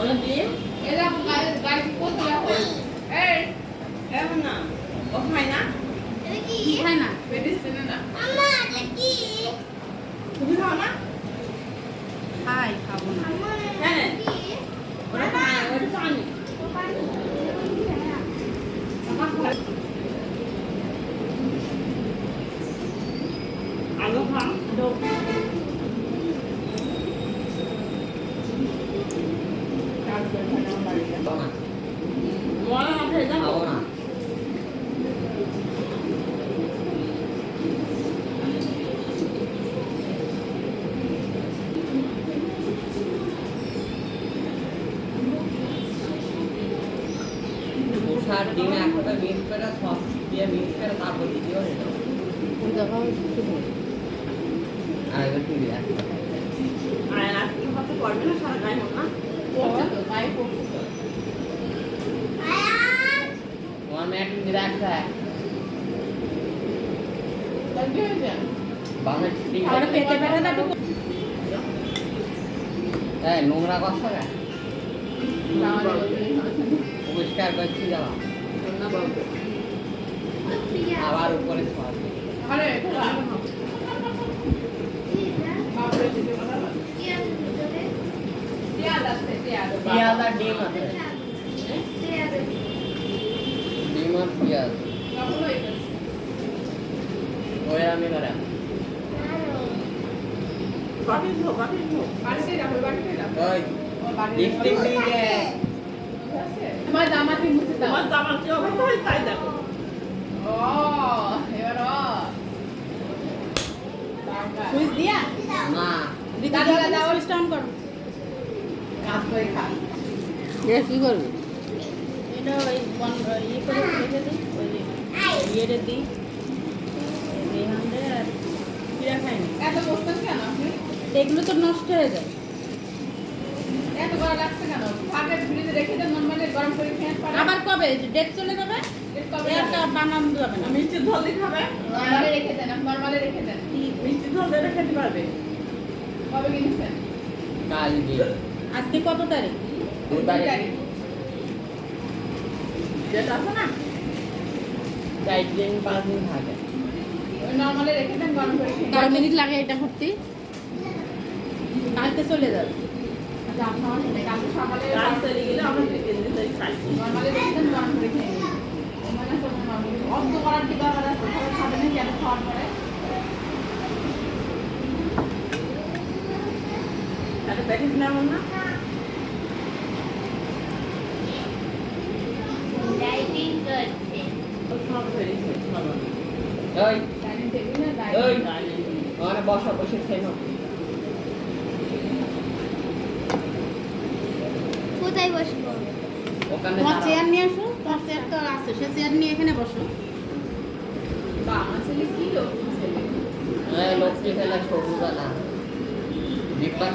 ওরা দিয়ে এরা গাড়ি কোথায় রাখো এই এমন না ও খায় না এটা কি কি খায় না মেডিসিন না আম্মা এটা কি তুমি খাও না খাই খাবো না আম্মা হ্যাঁ এটা কি ওরা খায় ওরা খায়নি আলু খা মনে না খেয়ে যাবো না পোষার ডিমে একটা মিক্স করে সস দিয়ে মিক্স করে তারপর দিতে হবে ওই জায়গা শুধু আর এবার কি দিয়ে আর আজকে হতে পারবে না সারা গায়ে হোক না করছে তো গায়ে করছে তো আয়ান তোমার মেয়ে একটু রাখছে তাহলে কি হয়েছে বামের ঠিক আর পেটে ব্যথাটা ঢুকে এই নোংরা করছো না পরিষ্কার করছি যাওয়া না বলবে প্রিয়া আবার উপরে সস আরে বাপরে দিতে বলা কি আছে ভিতরে পেঁয়াজ আছে পেঁয়াজ পেঁয়াজ আর ডিম আছে প্রিয়া ডিম আর পেঁয়াজ কাপড় হয়ে গেছে ওই আমি করা বাকি ধো বাড়িতে রাখো বাড়িতে রাখো ওই ও বাড়িতে লিপস্টিক দিয়ে আছে তোমার জামাতে মুছে দাও তোমার জামার কি অবস্থা হয় তাই দেখো ও এবার সুইচ দিয়া না দাদা দাও সুইচটা অন করো কাজ করে খা এ কি করবি এটা ওই ইয়ে করে রেখে দিই ওই ইয়েটা দিই এই হান্ডে আর কিরা খাইনি এত বসতেন কেন আপনি এগুলো তো নষ্ট হয়ে যায় এত বড় লাগছে কেন আগে ফ্রিজে রেখে দেন নরমালি গরম করে খেয়ে পারে আবার কবে ডেট চলে যাবে ডেট কবে একটা বানান যাবে না মিষ্টি ঝোল দিয়ে খাবে নরমালি রেখে দেন নরমালি রেখে দেন মিষ্টি ঝোল দিয়ে খেতে পারবে কবে কিনেছেন কাল দিয়ে আজকে কত তারিখ 2 তারিখ যেটা আছে না 4 দিন 5 দিন থাকে ওই নরমালি রেখে দেন গরম করে খেয়ে 12 মিনিট লাগে এটা করতে কালকে চলে যাবে আচ্ছা আপনার কালকে সকালে রাত চলে গেলে আমরা 3 দিন ধরে খাই নরমালি রেখে দেন গরম করে খেয়ে নিন মানে সব নরমালি অর্ধ করার কি দরকার আছে তাহলে খাবেন না কেন খাওয়ার পরে একটা প্যাকেট নেবেন না ডাইটিং করছে সব হয়েছে ওই ডাইনিং টেবিল না ওই ডাইনিং ওখানে বসা বসে খেয়ে নাও কোথায় বসবো ওখানে তোমার দাঁড়াও। চেয়ার নিয়ে আসো তোমার চেয়ার তো আছে সে চেয়ার নিয়ে এখানে বসো বা আমার ছেলে কি লোক ছেলে এই লোকটি খেলা সবুজ না